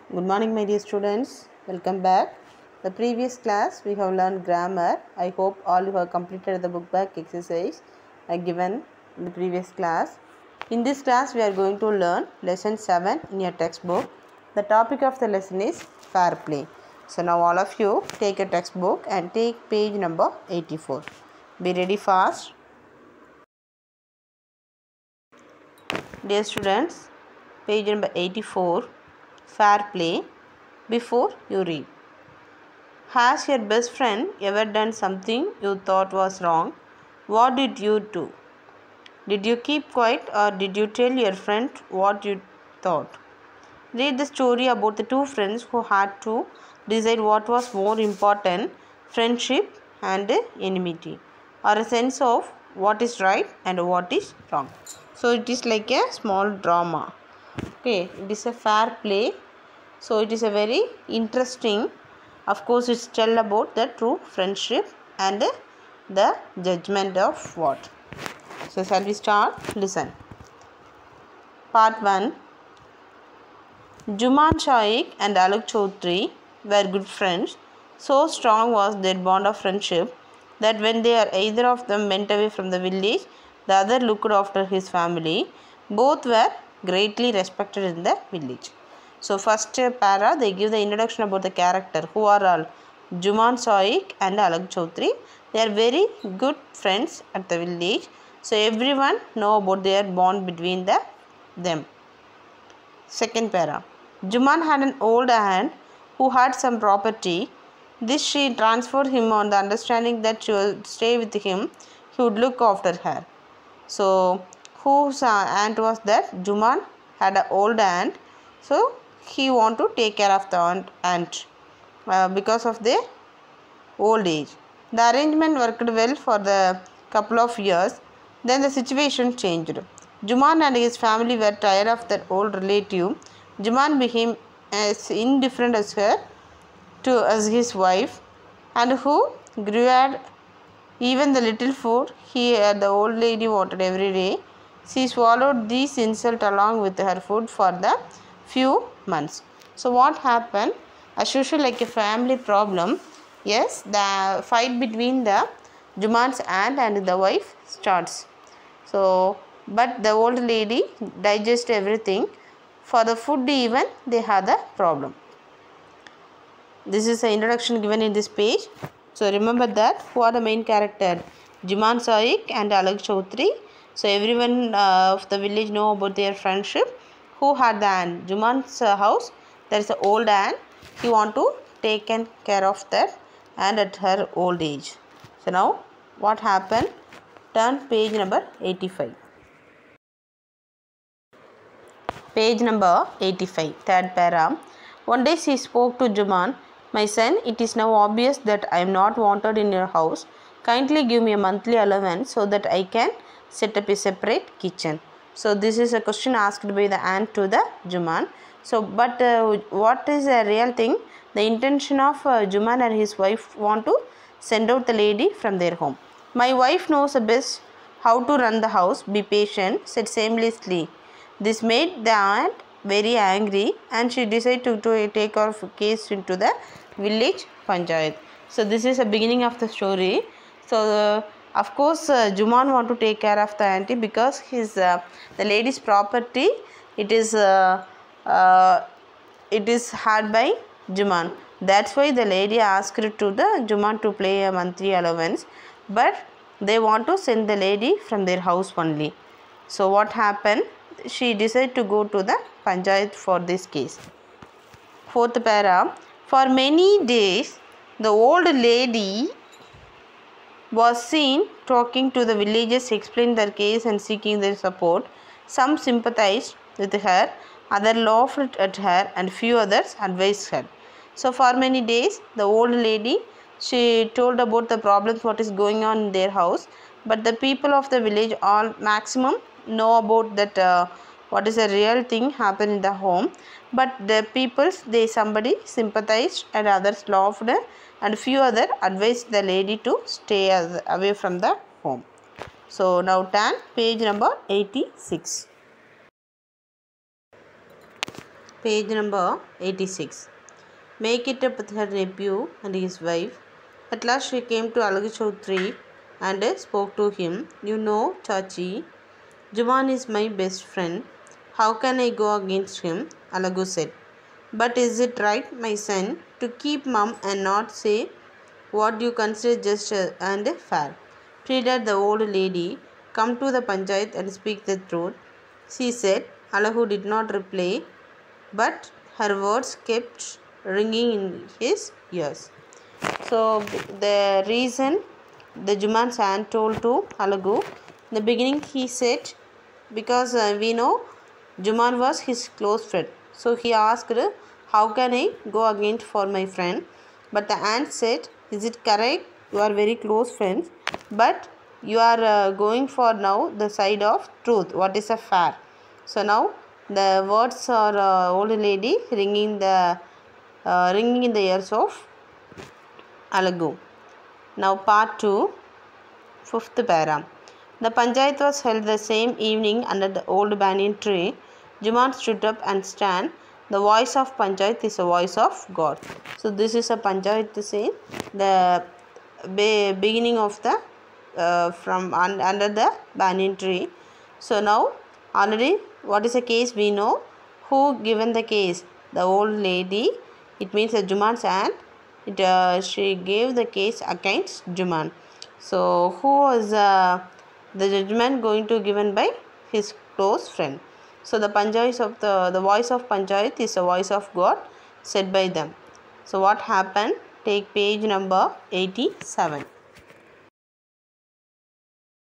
Good morning, my dear students. Welcome back. The previous class we have learned grammar. I hope all you have completed the book back exercise I given in the previous class. In this class we are going to learn lesson 7 in your textbook. The topic of the lesson is fair play. So now all of you take a textbook and take page number 84. Be ready fast. Dear students, page number 84, fair play. Before you read, has your best friend ever done something you thought was wrong? What did you do? Did you keep quiet or did you tell your friend what you thought? Read the story about the two friends who had to decide what was more important, friendship and enmity, or a sense of what is right and what is wrong. So it is like a small drama. Okay, it is a fair play. So it is a very interesting. Of course, it's tell about the true friendship and the judgment of what. So shall we start? Listen. Part 1. Juman Shaikh and Alok Chaudhary were good friends. So strong was their bond of friendship that when they are either of them went away from the village, the other looked after his family. Both were greatly respected in the village. So first para they give the introduction about the character who are all Juman Shaikh and Alok Chaudhary. They are very good friends at the village. So everyone know about their bond between them. Second para. Juman had an old aunt who had some property. This she transferred him on the understanding that she would stay with him. He would look after her. So whose aunt was that? Juman had an old aunt. So he want to take care of the aunt because of the old age. The arrangement worked well for the couple of years. Then the situation changed. Juman and his family were tired of their old relative. Juman became as indifferent as his wife, and who grew at even the little food the old lady wanted every day. She swallowed these insults along with her food for the few months. So what happened? As usual, like a family problem. Yes, the fight between the Juman's aunt and the wife starts. So, but the old lady digests everything. For the food even they have the problem. This is the introduction given in this page. So remember that who are the main character? Juman Shaikh and Alok Chaudhary. So everyone of the village know about their friendship. Who had the aunt? Juman's house. There is an old aunt. He want to take care of that and at her old age. So now what happened? Turn page number 85. Page number 85, third para. One day she spoke to Juman. My son, it is now obvious that I am not wanted in your house. Kindly give me a monthly allowance so that I can set up a separate kitchen. So this is a question asked by the aunt to the Juman. So but what is the real thing? The intention of Juman and his wife want to send out the lady from their home. My wife knows the best how to run the house. Be patient, said shamelessly. This made the aunt very angry and she decided to take her case into the village panchayat. So this is the beginning of the story. So of course Juman want to take care of the auntie because the lady's property it is had by Juman. That's why the lady asked to the Juman to pay a monthly allowance, but they want to send the lady from their house only. So what happened? She decided to go to the panchayat for this case. Fourth para. For many days, the old lady was seen talking to the villagers, explaining their case and seeking their support. Some sympathized with her, others laughed at her, and few others advised her. So for many days, the old lady she told about the problems what is going on in their house, but the people of the village all maximum know about that what is a real thing happen in the home, but the peoples somebody sympathized and others laughed and few other advised the lady to stay away from the home. So now turn page number 86. Page number 86. Make it up with her nephew and his wife. At last she came to Alagu Chaudhary and spoke to him. You know, Chachi, Juman is my best friend. How can I go against him? Alagu said. But is it right, my son, to keep mum and not say what you consider just and fair? Pleaded the old lady. Come to the panchayat and speak the truth. She said. Alagu did not reply, but her words kept ringing in his ears. So the reason the Juman's aunt told to Alagu, in the beginning he said, because we know Juman was his close friend. So he asked, how can I go against for my friend? But the aunt said, is it correct? You are very close friends, but you are going for now the side of truth. What is a fair? So now the words are old lady ringing in the ears of Alagu. Now part 2, 5th para. The panchayat was held the same evening under the old banyan tree. Juman stood up and stand. The voice of panchayat is a voice of God. So this is a panchayat scene. The beginning of the from under the banyan tree. So now already what is the case we know. Who given the case? The old lady. It means the Juman's aunt. She gave the case against Juman. So who was the judgment going to given by his close friend? So the panchayat of the voice of panchayat is a voice of God said by them. So what happened? Take page number 87.